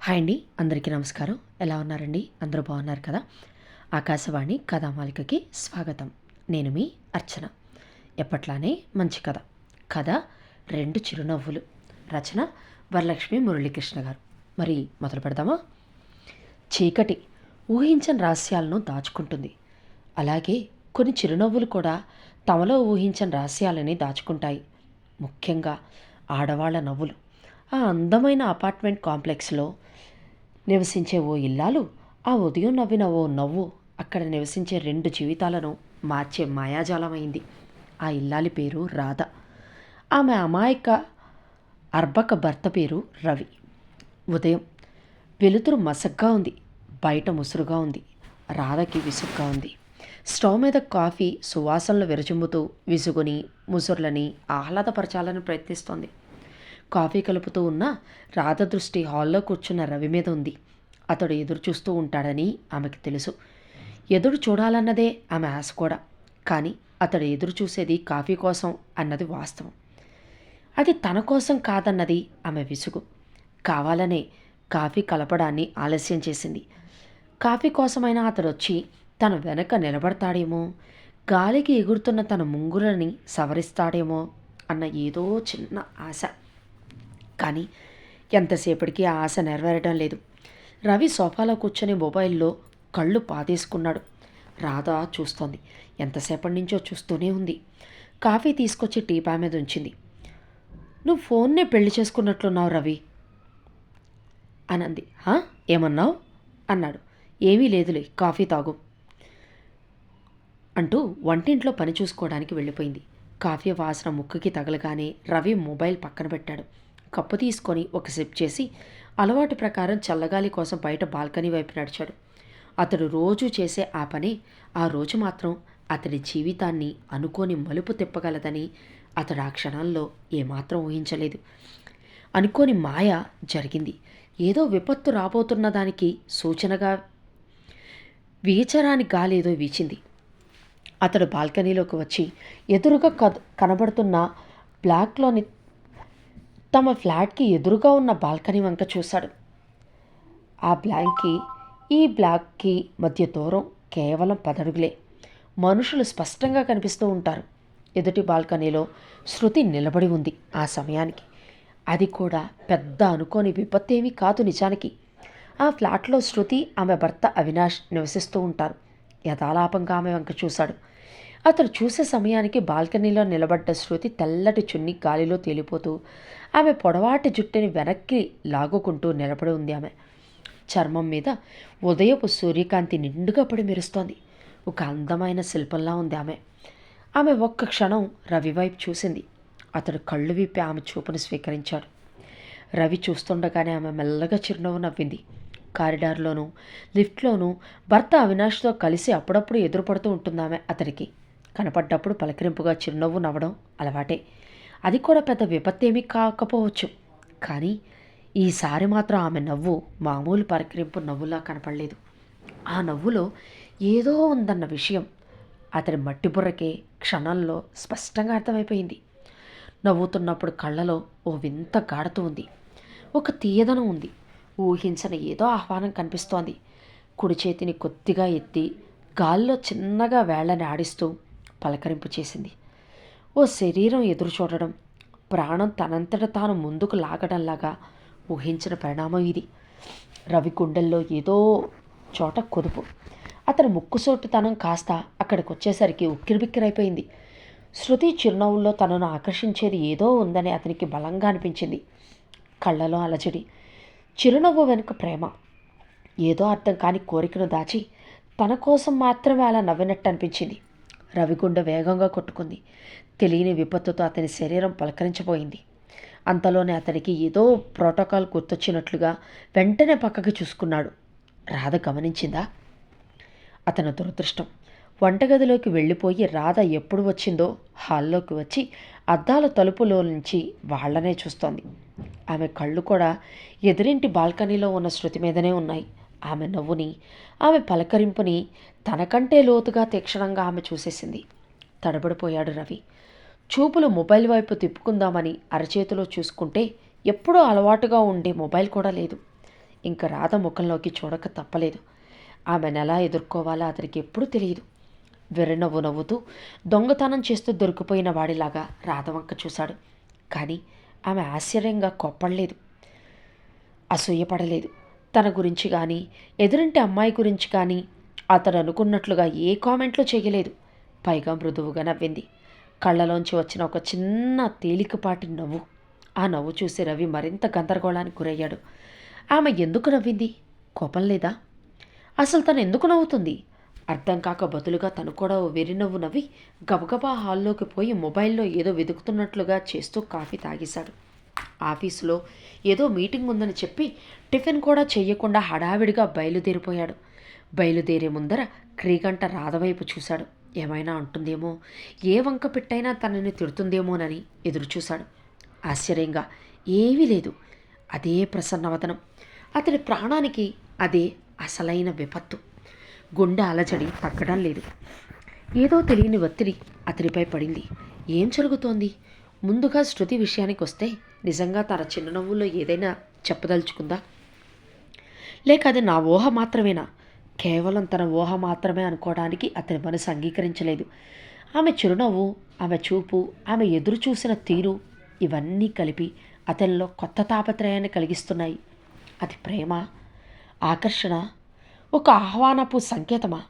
Hi అండి, అందరికీ నమస్కారం. ఎలా ఉన్నారండి? అందరూ బాగున్నారు కదా? ఆకాశవాణి కథామాలికకి స్వాగతం. నేను మీ అర్చన. ఎప్పట్లానే మంచి కథ. కథ 2 చిరునవ్వులు. రచన వరలక్ష్మి మురళీకృష్ణ గారు. మరి మొదలు పెడదామా? చీకటి ఊహించని రహస్యాలను దాచుకుంటుంది. అలాగే కొన్ని చిరునవ్వులు కూడా తమలో ఊహించని రహస్యాలని దాచుకుంటాయి. ముఖ్యంగా ఆడవాళ్ల నవ్వులు. ఆ అందమైన అపార్ట్మెంట్ కాంప్లెక్స్లో నివసించే ఓ ఇల్లాలు ఆ ఉదయం నవ్విన ఓ నవ్వు అక్కడ నివసించే 2 జీవితాలను మార్చే మాయాజాలమైంది. ఆ ఇల్లాలి పేరు రాధ. ఆమె అమాయక అర్భక భర్త పేరు రవి. ఉదయం వెలుతురు మసగ్గా ఉంది. బయట ముసురుగా ఉంది. రాధకి విసుగ్గా ఉంది. స్టవ్ మీద కాఫీ సువాసనలు విరచుమ్ముతూ విసుగుని ముసుర్లని ఆహ్లాదపరచాలని ప్రయత్నిస్తోంది. కాఫీ కలుపుతూ ఉన్న రాధ దృష్టి హాల్లో కూర్చున్న రవి మీద ఉంది. అతడు ఎదురు చూస్తూ ఉంటాడని ఆమెకి తెలుసు. ఎదురు చూడాలన్నదే ఆమె ఆశ కూడా. కానీ అతడు ఎదురు చూసేది కాఫీ కోసం అన్నది వాస్తవం. అది తన కోసం కాదన్నది ఆమె విసుగు. కావాలనే కాఫీ కలపడాన్ని ఆలస్యం చేసింది. కాఫీ కోసమైనా అతడు వచ్చి తన వెనక నిలబడతాడేమో, గాలికి ఎగురుతున్న తన ముంగులని సవరిస్తాడేమో అన్న ఏదో చిన్న ఆశ. కానీ ఎంతసేపటికి ఆ ఆశ నెరవేరడం లేదు. రవి సోఫాలో కూర్చొని మొబైల్లో కళ్ళు పాతేసుకున్నాడు. రాధ చూస్తోంది. ఎంతసేపటి నుంచో చూస్తూనే ఉంది. కాఫీ తీసుకొచ్చి టీపా మీద ఉంచింది. నువ్వు ఫోన్నే పెళ్లి చేసుకున్నట్లున్నావు రవి అనంది. ఏమన్నావు అన్నాడు. ఏమీ లేదులే, కాఫీ తాగు అంటూ వంటింట్లో పని చూసుకోవడానికి వెళ్ళిపోయింది. కాఫీ వాసన ముక్కుకి తగలగానే రవి మొబైల్ పక్కన పెట్టాడు. కప్పు తీసుకొని ఒక సిప్ చేసి అలవాటు ప్రకారం చల్లగాలి కోసం బయట బాల్కనీ వైపు నడిచాడు. అతడు రోజు చేసే ఆ పని ఆ రోజు మాత్రం అతడి జీవితాన్ని అనుకోని మలుపు తిప్పగలదని అతడు ఆ క్షణంలో ఏమాత్రం ఊహించలేదు. అనుకోని మాయ జరిగింది. ఏదో విపత్తు రాబోతున్న దానికి సూచనగా వీచరాని గాలి ఏదో వీచింది. అతడు బాల్కనీలోకి వచ్చి ఎదురుగా కనబడుతున్న బ్లాక్లోని తమ ఫ్లాట్కి ఎదురుగా ఉన్న బాల్కనీ వంక చూశాడు. ఆ బ్లాక్కి ఈ బ్లాక్కి మధ్య దూరం కేవలం 10 అడుగులే. మనుషులు స్పష్టంగా కనిపిస్తూ ఉంటారు. ఎదుటి బాల్కనీలో శృతి నిలబడి ఉంది. ఆ సమయానికి అది కూడా పెద్ద అనుకోని విపత్తేమీ కాదు నిజానికి. ఆ ఫ్లాట్లో శృతి ఆమె భర్త అవినాష్ నివసిస్తూ ఉంటారు. యథాలాపంగా ఆమె వంక చూశాడు. అతడు చూసే సమయానికి బాల్కనీలో నిలబడ్డ శృతి తెల్లటి చున్ని గాలిలో తేలిపోతూ ఆమె పొడవాటి జుట్టుని వెనక్కి లాగుకుంటూ నిలబడి ఉంది. ఆమె చర్మం మీద ఉదయపు సూర్యకాంతి నిండుగా పడి మెరుస్తోంది. ఒక అందమైన శిల్పంలా ఉంది ఆమె. ఆమె ఒక్క క్షణం రవి వైపు చూసింది. అతడు కళ్ళు విప్పి ఆమె చూపును స్వీకరించాడు. రవి చూస్తుండగానే ఆమె మెల్లగా చిరునవ్వు నవ్వింది. కారిడార్లోనూ లిఫ్ట్లోనూ భర్త అవినాష్తో కలిసి అప్పుడప్పుడు ఎదురుపడుతూ ఉంటుందామె. అతడికి కనపడ్డప్పుడు పలకరింపుగా చిరునవ్వు నవ్వడం అలవాటే. అది కూడా పెద్ద విపత్తేమీ కాకపోవచ్చు. కానీ ఈసారి మాత్రం ఆమె నవ్వు మామూలు పలకరింపు నవ్వులా కనపడలేదు. ఆ నవ్వులో ఏదో ఉందన్న విషయం అతడి మట్టిబుర్రకే క్షణంలో స్పష్టంగా అర్థమైపోయింది. నవ్వుతున్నప్పుడు కళ్ళలో ఓ వింత గాఢత ఉంది. ఒక తీయదనం ఉంది. ఊహించని ఏదో ఆహ్వానం కనిపిస్తోంది. కుడి చేతిని కొద్దిగా ఎత్తి గాల్లో చిన్నగా వేళ్లని ఆడిస్తూ పలకరింపు చేసింది. ఓ శరీరం ఎదురు చూడడం, ప్రాణం తనంతట తాను ముందుకు లాగడంలాగా ఊహించిన పరిణామం ఇది. రవి గుండెల్లో ఏదో చోట కుదుపు. అతని ముక్కుసోటుతనం కాస్త అక్కడికి వచ్చేసరికి ఉక్కిరిబిక్కిరైపోయింది. శృతి చిరునవ్వుల్లో తనను ఆకర్షించేది ఏదో ఉందని అతనికి బలంగా అనిపించింది. కళ్ళలో అలజడి, చిరునవ్వు వెనుక ప్రేమ. ఏదో అర్థం కాని కోరికను దాచి తన కోసం మాత్రమే అలా నవ్వినట్టు అనిపించింది. రవి గుండె వేగంగా కొట్టుకుంది. తెలియని విపత్తుతో అతని శరీరం పలకరించబోయింది. అంతలోనే అతనికి ఏదో ప్రోటోకాల్ గుర్తొచ్చినట్లుగా వెంటనే పక్కకి చూసుకున్నాడు. రాధ గమనించిందా? అతని దురదృష్టం. వంటగదిలోకి వెళ్ళిపోయి రాధ ఎప్పుడు వచ్చిందో హాల్లోకి వచ్చి అద్దాల తలుపులో నుంచి వాళ్లనే చూస్తోంది. ఆమె కళ్ళు కూడా ఎదురింటి బాల్కనీలో ఉన్న శృతి మీదనే ఉన్నాయి. ఆమె నవ్వుని, ఆమె పలకరింపుని తనకంటే లోతుగా తీక్షణంగా ఆమె చూసేసింది. తడబడిపోయాడు రవి. చూపులు మొబైల్ వైపు తిప్పుకుందామని అరచేతిలో చూసుకుంటే ఎప్పుడూ అలవాటుగా ఉండే మొబైల్ కూడా లేదు. ఇంక రాధ ముఖంలోకి చూడక తప్పలేదు. ఆమెను ఎలా ఎదుర్కోవాలో అతనికి ఎప్పుడూ తెలియదు. వెర్రినవ్వు నవ్వుతూ దొంగతనం చేస్తూ దొరికిపోయిన వాడిలాగా రాధ వంక చూశాడు. కానీ ఆమె ఆశ్చర్యంగా కోప్పడలేదు, అసూయపడలేదు. తన గురించి కానీ ఎదురింటి అమ్మాయి గురించి కానీ అతడు అనుకున్నట్లుగా ఏ కామెంట్లు చేయలేదు. పైగా మృదువుగా నవ్వింది. కళ్ళలోంచి వచ్చిన ఒక చిన్న తేలికపాటి నవ్వు. ఆ నవ్వు చూసి రవి మరింత గందరగోళానికి గురయ్యాడు. ఆమె ఎందుకు నవ్వింది? కోపం లేదా? అసలు తను ఎందుకు నవ్వుతుంది? అర్థం కాక బదులుగా తను కూడా ఓ వెర్రి నవ్వు నవ్వి గబగబా హాల్లోకి పోయి మొబైల్లో ఏదో వెతుకుతున్నట్లుగా చేస్తూ కాఫీ తాగేశాడు. ఆఫీసులో ఏదో మీటింగ్ ఉందని చెప్పి టిఫిన్ కూడా చెయ్యకుండా హడావిడిగా బయలుదేరిపోయాడు. బయలుదేరే ముందర క్రీగంట రాధవైపు చూశాడు. ఏమైనా అంటుందేమో, ఏ వంక పెట్టైనా తనని తిడుతుందేమోనని ఎదురుచూశాడు. ఆశ్చర్యంగా ఏమీ లేదు. అదే ప్రసన్నవదనం. అతని ప్రాణానికి అదే అసలైన విపత్తు. గుండె అలజడి తగ్గడం లేదు. ఏదో తెలియని ఒత్తిడి అతనిపై పడింది. ఏం జరుగుతోంది? ముందుగా శృతి విషయానికి వస్తే నిజంగా తన చిరునవ్వుల్లో ఏదైనా చెప్పదలుచుకుందా? లేక అది నా ఊహ మాత్రమేనా? కేవలం తన ఊహ మాత్రమే అనుకోవడానికి అతని మనసు అంగీకరించలేదు. ఆమె చిరునవ్వు, ఆమె చూపు, ఆమె ఎదురు చూసిన తీరు ఇవన్నీ కలిపి అతనిలో కొత్త తాపత్రయాన్ని కలిగిస్తున్నాయి. అది ప్రేమ, ఆకర్షణ, ఒక ఆహ్వానపు సంకేతమా?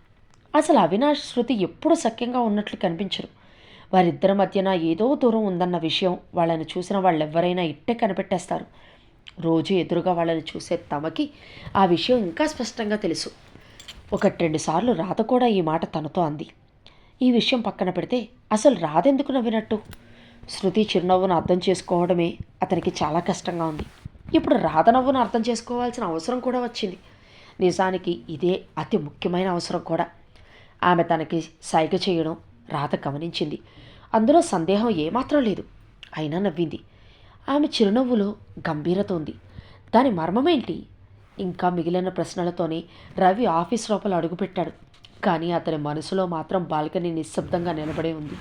అసలు అవినాష్ శృతి ఎప్పుడూ సఖ్యంగా ఉన్నట్లు కనిపించరు. వారిద్దరి మధ్యన ఏదో దూరం ఉందన్న విషయం వాళ్ళని చూసిన వాళ్ళెవ్వరైనా ఇట్టే కనిపెట్టేస్తారు. రోజు ఎదురుగా వాళ్ళని చూసే తమకి ఆ విషయం ఇంకా స్పష్టంగా తెలుసు. 1-2 సార్లు రాధ కూడా ఈ మాట తనతో అంది. ఈ విషయం పక్కన పెడితే అసలు రాధ ఎందుకు నవ్వినట్టు? శృతి చిరునవ్వును అర్థం చేసుకోవడమే అతనికి చాలా కష్టంగా ఉంది. ఇప్పుడు రాధ నవ్వును అర్థం చేసుకోవాల్సిన అవసరం కూడా వచ్చింది. నిజానికి ఇదే అతి ముఖ్యమైన అవసరం కూడా. ఆమె తనకి సైగ చేయడం రాధ గమనించింది. అందులో సందేహం ఏమాత్రం లేదు. అయినా నవ్వింది. ఆమె చిరునవ్వులో గంభీరత ఉంది. దాని మర్మమేంటి? ఇంకా మిగిలిన ప్రశ్నలతోనే రవి ఆఫీస్ లోపల అడుగుపెట్టాడు. కానీ అతని మనసులో మాత్రం బాల్కనీ నిశ్శబ్దంగా నిలబడే ఉంది.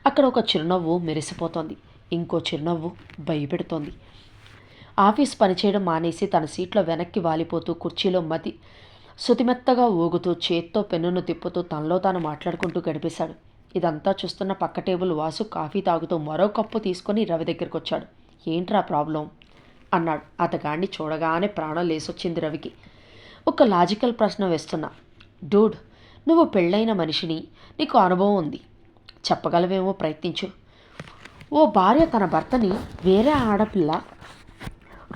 అక్కడ ఒక చిరునవ్వు మెరిసిపోతోంది. ఇంకో చిరునవ్వు భయపెడుతోంది. ఆఫీస్ పనిచేయడం మానేసి తన సీట్లో వెనక్కి వాలిపోతూ కుర్చీలో శుతిమెత్తగా ఊగుతూ చేత్తో పెన్నును తిప్పుతూ తనలో తాను మాట్లాడుకుంటూ గడిపేశాడు. ఇదంతా చూస్తున్న పక్క టేబుల్ వాసు కాఫీ తాగుతూ మరో కప్పు తీసుకొని రవి దగ్గరికి వచ్చాడు. ఏంట్రా ప్రాబ్లం అన్నాడు. అతగాడిని చూడగానే ప్రాణం లేసొచ్చింది రవికి. ఒక లాజికల్ ప్రశ్న వేస్తున్నా. డూడ్, నువ్వు పెళ్ళైన మనిషిని, నీకు అనుభవం ఉంది, చెప్పగలవేమో ప్రయత్నించు. ఓ భార్య తన భర్తని వేరే ఆడపిల్ల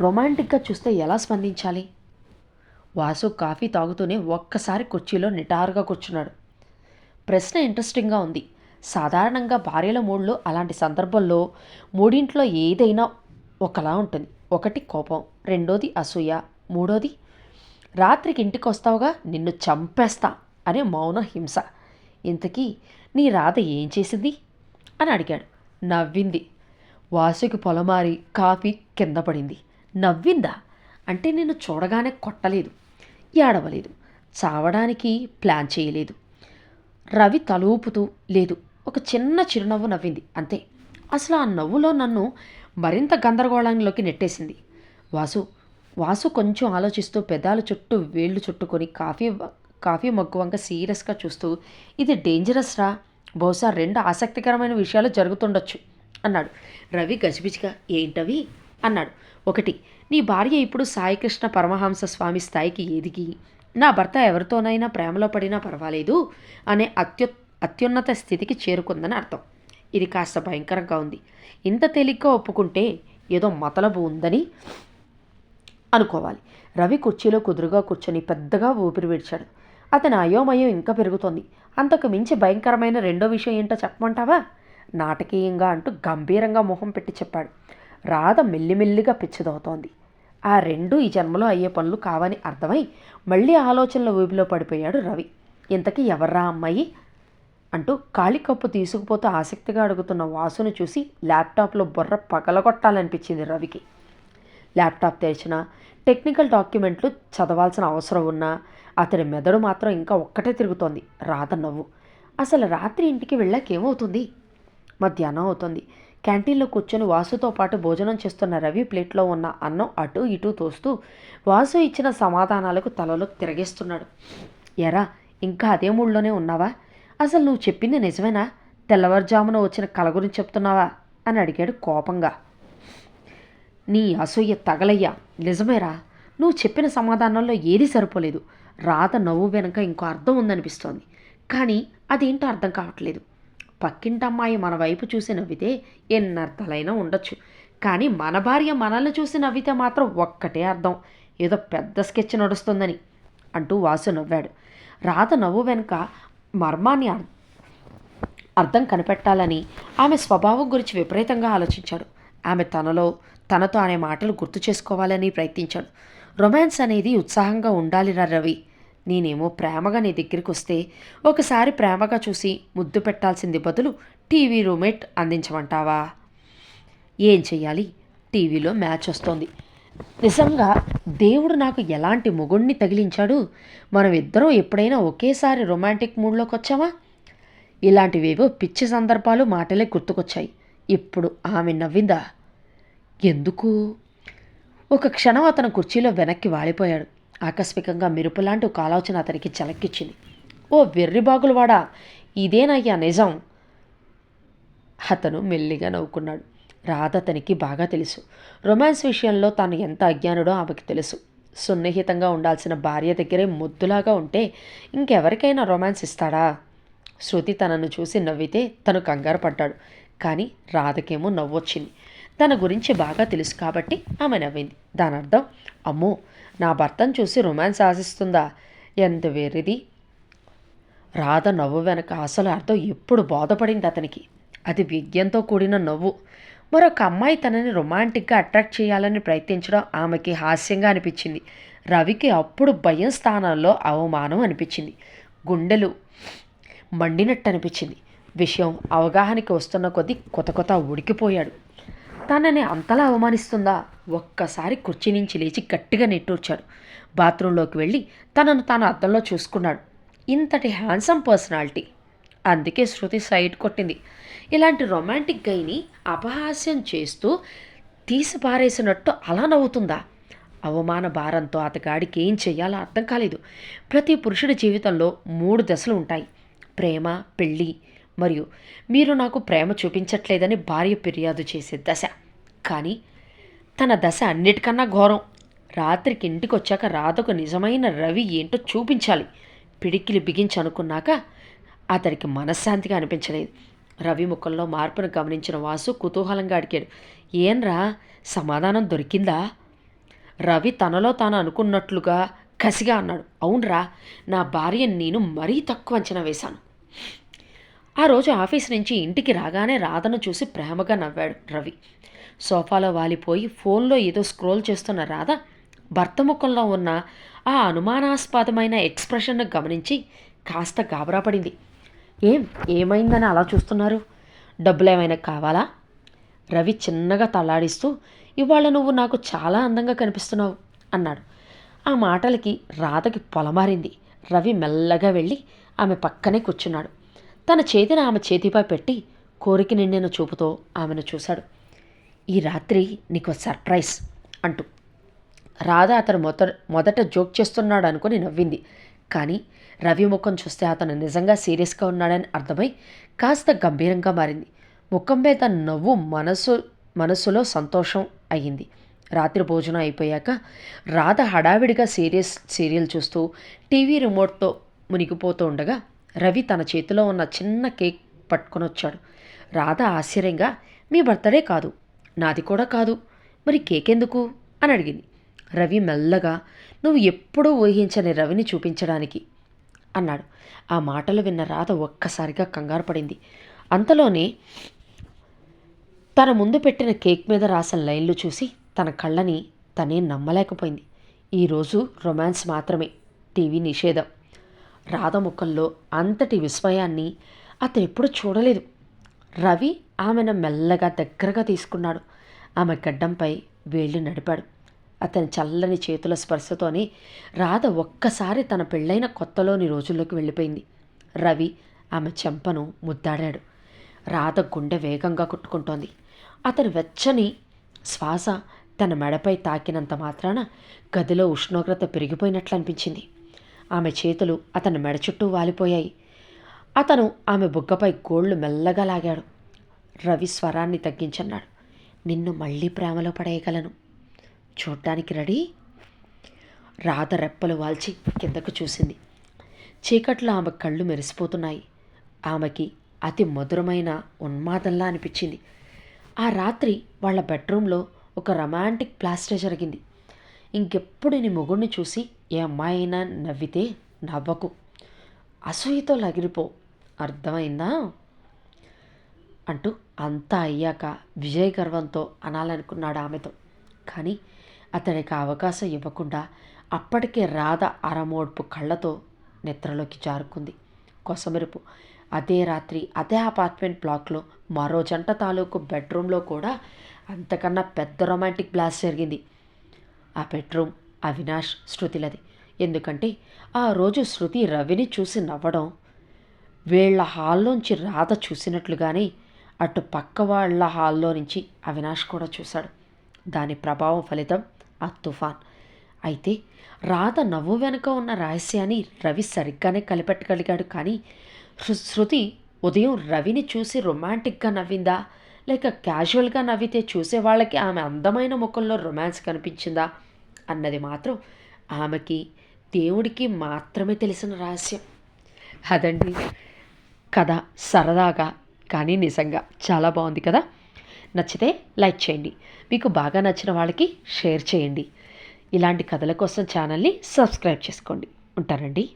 రొమాంటిక్గా చూస్తే ఎలా స్పందించాలి? వాసు కాఫీ తాగుతూనే ఒక్కసారి కుర్చీలో నిటారుగా కూర్చున్నాడు. ప్రశ్న ఇంట్రెస్టింగ్గా ఉంది. సాధారణంగా భార్యల మూడ్లు అలాంటి సందర్భంలో మూడింట్లో ఏదైనా ఒకలా ఉంటుంది. ఒకటి కోపం, రెండోది అసూయ, మూడోది రాత్రికి ఇంటికి వస్తావుగా నిన్ను చంపేస్తా అనే మౌన హింస. ఇంతకీ నీ రాధ ఏం చేసింది అని అడిగాడు. నవ్వింది. వాసుకి పొలమారి కాఫీ కింద పడింది. నవ్విందా? అంటే నిన్ను చూడగానే కొట్టలేదు, ఏడవలేదు, చావడానికి ప్లాన్ చేయలేదు. రవి తలూపుతూ లేదు, ఒక చిన్న చిరునవ్వు నవ్వింది అంతే. అసలు ఆ నవ్వులో నన్ను మరింత గందరగోళంలోకి నెట్టేసింది. వాసు కొంచెం ఆలోచిస్తూ పెదాలు చుట్టూ వేళ్లు చుట్టుకొని కాఫీ మగ్గు వంక సీరియస్గా చూస్తూ, ఇది డేంజరస్ రా, బహుశా 2 ఆసక్తికరమైన విషయాలు జరుగుతుండొచ్చు అన్నాడు. రవి గజిబిజిగా ఏంటవి అన్నాడు. 1, నీ భార్య ఇప్పుడు సాయికృష్ణ పరమహంస స్వామి స్థాయికి ఎదిగి నా భర్త ఎవరితోనైనా ప్రేమలో పడినా పర్వాలేదు అనే అత్యున్నత స్థితికి చేరుకుందని అర్థం. ఇది కాస్త భయంకరంగా ఉంది. ఇంత తేలిగ్గా ఒప్పుకుంటే ఏదో మతలబు ఉందని అనుకోవాలి. రవి కుర్చీలో కుదురుగా కూర్చొని పెద్దగా ఊపిరి విడిచాడు. అతని అయోమయం ఇంకా పెరుగుతోంది. అంతకు మించి భయంకరమైన రెండో విషయం ఏంటో చెప్పమంటావా? నాటకీయంగా అంటూ గంభీరంగా మొహం పెట్టి చెప్పాడు. రాధ మెల్లిమెల్లిగా పిచ్చిదవుతోంది. ఆ 2 ఈ జన్మలో అయ్యే పనులు కావని అర్థమై మళ్ళీ ఆలోచనల ఊబిలో పడిపోయాడు రవి. ఇంతకీ ఎవర్రా అమ్మాయి అంటూ ఖాళీ కప్పు తీసుకుపోతూ ఆసక్తిగా అడుగుతున్న వాసును చూసి ల్యాప్టాప్లో బుర్ర పగలగొట్టాలనిపించింది రవికి. ల్యాప్టాప్ తెరిచిన టెక్నికల్ డాక్యుమెంట్లు చదవాల్సిన అవసరం ఉన్నా అతని మెదడు మాత్రం ఇంకా ఒక్కటే తిరుగుతోంది, రాధ నవ్వు. అసలు రాత్రి ఇంటికి వెళ్ళాకేమవుతుంది? మధ్యాహ్నం అవుతుంది. క్యాంటీన్లో కూర్చొని వాసుతో పాటు భోజనం చేస్తున్న రవి ప్లేట్లో ఉన్న అన్నం అటు ఇటు తోస్తూ వాసు ఇచ్చిన సమాధానాలకు తలలో తిరగేస్తున్నాడు. ఎరా, ఇంకా అదే మూడ్లోనే ఉన్నావా? అసలు నువ్వు చెప్పింది నిజమేనా? తెల్లవారుజామున వచ్చిన కల గురించి చెప్తున్నావా అని అడిగాడు కోపంగా. నీ అసూయ తగలయ్యా, నిజమేరా. నువ్వు చెప్పిన సమాధానంలో ఏదీ సరిపోలేదు. రాధ నవ్వు వెనుక ఇంకో అర్థం ఉందనిపిస్తోంది, కానీ అదేంటో అర్థం కావట్లేదు. పక్కింటమ్మాయి మన వైపు చూసి నవ్వితే ఎన్నర్థాలైనా ఉండొచ్చు, కానీ మన భార్య మనల్ని చూసి నవ్వితే మాత్రం ఒక్కటే అర్థం, ఏదో పెద్ద స్కెచ్ నడుస్తుందని అంటూ వాసు నవ్వాడు. రాధ నవ్వు వెనుక మర్మాన్ని అర్థం కనిపెట్టాలని ఆమె స్వభావం గురించి విపరీతంగా ఆలోచించాడు. ఆమె తనతో అనే మాటలు గుర్తు చేసుకోవాలని ప్రయత్నించాడు. రొమాన్స్ అనేది ఉత్సాహంగా ఉండాలిరా రవి. నేనేమో ప్రేమగా నీ దగ్గరికి వస్తే ఒకసారి ప్రేమగా చూసి ముద్దు పెట్టాల్సింది బదులు టీవీ రూమ్మేట్ అందించమంటావా? ఏం చెయ్యాలి? టీవీలో మ్యాచ్ వస్తోంది. నిజంగా దేవుడు నాకు ఎలాంటి మొగుణ్ణి తగిలించాడు? మనం ఇద్దరం ఎప్పుడైనా ఒకేసారి రొమాంటిక్ మూడ్లోకి వచ్చామా? ఇలాంటివేవో పిచ్చి సందర్భాలు మాటలే గుర్తుకొచ్చాయి. ఇప్పుడు ఆమె నవ్విందా? ఎందుకు? ఒక క్షణం అతను కుర్చీలో వెనక్కి వాలిపోయాడు. ఆకస్మికంగా మెరుపులాంటి ఒక ఆలోచన అతనికి చలక్కిచ్చింది. ఓ వెర్రిబాగులవాడా, ఇదేనయ్యా నిజం. అతను మెల్లిగా నవ్వుకున్నాడు. రాధ అతనికి బాగా తెలుసు. రొమాన్స్ విషయంలో తాను ఎంత అజ్ఞానుడో ఆమెకు తెలుసు. సున్నిహితంగా ఉండాల్సిన భార్య దగ్గరే ముద్దులాగా ఉంటే ఇంకెవరికైనా రొమాన్స్ ఇస్తాడా? శృతి తనను చూసి నవ్వితే తను కంగారు పడ్డాడు. కానీ రాధకేమో నవ్వొచ్చింది. తన గురించి బాగా తెలుసు కాబట్టి ఆమె నవ్వింది. దాని అర్థం, అమ్మో, నా భర్తను చూసి రొమాన్స్ ఆశిస్తుందా? ఎంత వేరేది. రాధ నవ్వు వెనక అసలు అర్థం ఎప్పుడు బోధపడింది అతనికి. అది విజ్ఞంతో కూడిన నవ్వు. మరొక అమ్మాయి తనని రొమాంటిక్గా అట్రాక్ట్ చేయాలని ప్రయత్నించడం ఆమెకి హాస్యంగా అనిపించింది. రవికి అప్పుడు భయం స్థానంలో అవమానం అనిపించింది. గుండెలు మండినట్టు అనిపించింది. విషయం అవగాహనకి వస్తున్న కొద్దీ కొత్త ఉడికిపోయాడు. తనని అంతలా అవమానిస్తుందా? ఒక్కసారి కుర్చీ నుంచి లేచి గట్టిగా నిట్టూర్చాడు. బాత్రూంలోకి వెళ్ళి తనను తాను అద్దంలో చూసుకున్నాడు. ఇంతటి హ్యాండ్సమ్ పర్సనాలిటీ. అందుకే శృతి సైట్ కొట్టింది. ఇలాంటి రొమాంటిక్ గైని అపహాస్యం చేస్తూ తీసి పారేసినట్టు అలా నవ్వుతుందా? అవమాన భారంతో అతగాడికి ఏం చెయ్యాలో అర్థం కాలేదు. ప్రతి పురుషుడి జీవితంలో 3 దశలు ఉంటాయి: ప్రేమ, పెళ్ళి మరియు మీరు నాకు ప్రేమ చూపించట్లేదని భార్య ఫిర్యాదు చేసే దశ. కానీ తన దశ అన్నిటికన్నా ఘోరం. రాత్రికి ఇంటికి వచ్చాక రాధకు నిజమైన రవి ఏంటో చూపించాలి. పిడికిలి బిగించనుకున్నాక అతడికి మనశ్శాంతిగా అనిపించలేదు. రవి ముఖంలో మార్పును గమనించిన వాసు కుతూహలంగా అడిగాడు, ఏంరా, సమాధానం దొరికిందా? రవి తనలో తాను అనుకున్నట్లుగా కసిగా అన్నాడు, అవునరా, నా భార్యను నేను మరీ తక్కువ అంచనా వేశాను. ఆ రోజు ఆఫీస్ నుంచి ఇంటికి రాగానే రాధను చూసి ప్రేమగా నవ్వాడు రవి. సోఫాలో వాలిపోయి ఫోన్లో ఏదో స్క్రోల్ చేస్తున్న రాధ భర్త ముఖంలో ఉన్న ఆ అనుమానాస్పదమైన ఎక్స్ప్రెషన్ను గమనించి కాస్త గాబరా పడింది. ఏమైందని అలా చూస్తున్నారు? డబ్బులు ఏమైనా కావాలా? రవి చిన్నగా తలాడిస్తూ, ఇవాళ నువ్వు నాకు చాలా అందంగా కనిపిస్తున్నావు అన్నాడు. ఆ మాటలకి రాధకి పొలమారింది. రవి మెల్లగా వెళ్ళి ఆమె పక్కనే కూర్చున్నాడు. తన చేతిని ఆమె చేతిపై పెట్టి కోరిక నిండిన చూపుతో ఆమెను చూశాడు. ఈ రాత్రి నీకు సర్ప్రైజ్ అంటూ. రాధ అతను మొదట జోక్ చేస్తున్నాడు అనుకుని నవ్వింది. కానీ రవి ముఖం చూస్తే అతను నిజంగా సీరియస్గా ఉన్నాడని అర్థమై కాస్త గంభీరంగా మారింది. ముఖం మీద నవ్వు మనసులో సంతోషం అయ్యింది. రాత్రి భోజనం అయిపోయాక రాధ హడావిడిగా సీరియల్ చూస్తూ టీవీ రిమోట్తో మునిగిపోతూ ఉండగా రవి తన చేతిలో ఉన్న చిన్న కేక్ పట్టుకొని వచ్చాడు. రాధ ఆశ్చర్యంగా, మీ బర్త్డే కాదు, నాది కూడా కాదు, మరి కేక్ ఎందుకు అని అడిగింది. రవి మెల్లగా, నువ్వు ఎప్పుడూ ఊహించని రవిని చూపించడానికి అన్నాడు. ఆ మాటలు విన్న రాధ ఒక్కసారిగా కంగారు పడింది. అంతలోనే తన ముందు పెట్టిన కేక్ మీద రాసిన లైన్లు చూసి తన కళ్ళని తనే నమ్మలేకపోయింది. ఈరోజు రొమాన్స్ మాత్రమే, టీవీ నిషేధం. రాధ ముఖంలో అంతటి విస్మయాన్ని అతను ఎప్పుడు చూడలేదు. రవి ఆమెను మెల్లగా దగ్గరగా తీసుకున్నాడు. ఆమె గడ్డంపై వేళ్ళు నడిపాడు. అతని చల్లని చేతుల స్పర్శతోనే రాధ ఒక్కసారి తన పెళ్ళైన కొత్తలోని రోజుల్లోకి వెళ్ళిపోయింది. రవి ఆమె చెంపను ముద్దాడాడు. రాధ గుండె వేగంగా కొట్టుకుంటోంది. అతని వెచ్చని శ్వాస తన మెడపై తాకినంత మాత్రాన గదిలో ఉష్ణోగ్రత పెరిగిపోయినట్లు అనిపించింది. ఆమె చేతులు అతని మెడ చుట్టూ వాలిపోయాయి. అతను ఆమె బుగ్గపై గోళ్లు మెల్లగా లాగాడు. రవి స్వరాన్ని తగ్గించన్నాడు. నిన్ను మళ్ళీ ప్రేమలో పడేయగలను. చూడ్డానికి రెడీ? రాధ రెప్పలు వాల్చి కిందకు చూసింది. చీకట్లో ఆమె కళ్ళు మెరిసిపోతున్నాయి. ఆమెకి అతి మధురమైన ఉన్మాదంలా అనిపించింది. ఆ రాత్రి వాళ్ళ బెడ్రూమ్లో ఒక రొమాంటిక్ ప్లాస్టే జరిగింది. ఇంకెప్పుడు నీ మొగుడిని చూసి ఏ అమ్మాయి అయినా నవ్వితే నవ్వకు, అసూయతో లగిరిపో, అర్థమైందా అంటూ అంతా అయ్యాక విజయ్ గర్వంతో అనాలనుకున్నాడు ఆమెతో. కానీ అతనికి అవకాశం ఇవ్వకుండా అప్పటికే రాధ అరమోడ్పు కళ్ళతో నిద్రలోకి జారుకుంది. కొసమెరుపు అదే రాత్రి అదే అపార్ట్మెంట్ బ్లాక్లో మరో జంట తాలూకు బెడ్రూమ్లో కూడా అంతకన్నా పెద్ద రొమాంటిక్ బ్లాస్ట్ జరిగింది. ఆ బెడ్రూమ్ అవినాష్ శృతిలది. ఎందుకంటే ఆ రోజు శృతి రవిని చూసి నవ్వడం వీళ్ల హాల్లోంచి రాధ చూసినట్లుగానే అటు పక్క వాళ్ళ హాల్లో నుంచి అవినాష్ కూడా చూశాడు. దాని ప్రభావం ఫలితం ఆ తుఫాన్. అయితే రాధ నవ్వు వెనుక ఉన్న రహస్యాన్ని రవి సరిగ్గానే కనిపెట్టగలిగాడు. కానీ శృతి ఉదయం రవిని చూసి రొమాంటిక్గా నవ్విందా, లేక క్యాజువల్గా నవ్వితే చూసే వాళ్ళకి ఆమె అందమైన ముఖంలో రొమాన్స్ కనిపించిందా అన్నది మాత్రం ఆమెకి దేవుడికి మాత్రమే తెలిసిన రహస్యం. అదండి కథ. సరదాగా కానీ నిజంగా చాలా బాగుంది కదా. నచ్చితే లైక్ చేయండి. మీకు బాగా నచ్చిన వాళ్ళకి షేర్ చేయండి. ఇలాంటి కథల కోసం ఛానల్ని సబ్స్క్రైబ్ చేసుకోండి. ఉంటారండి.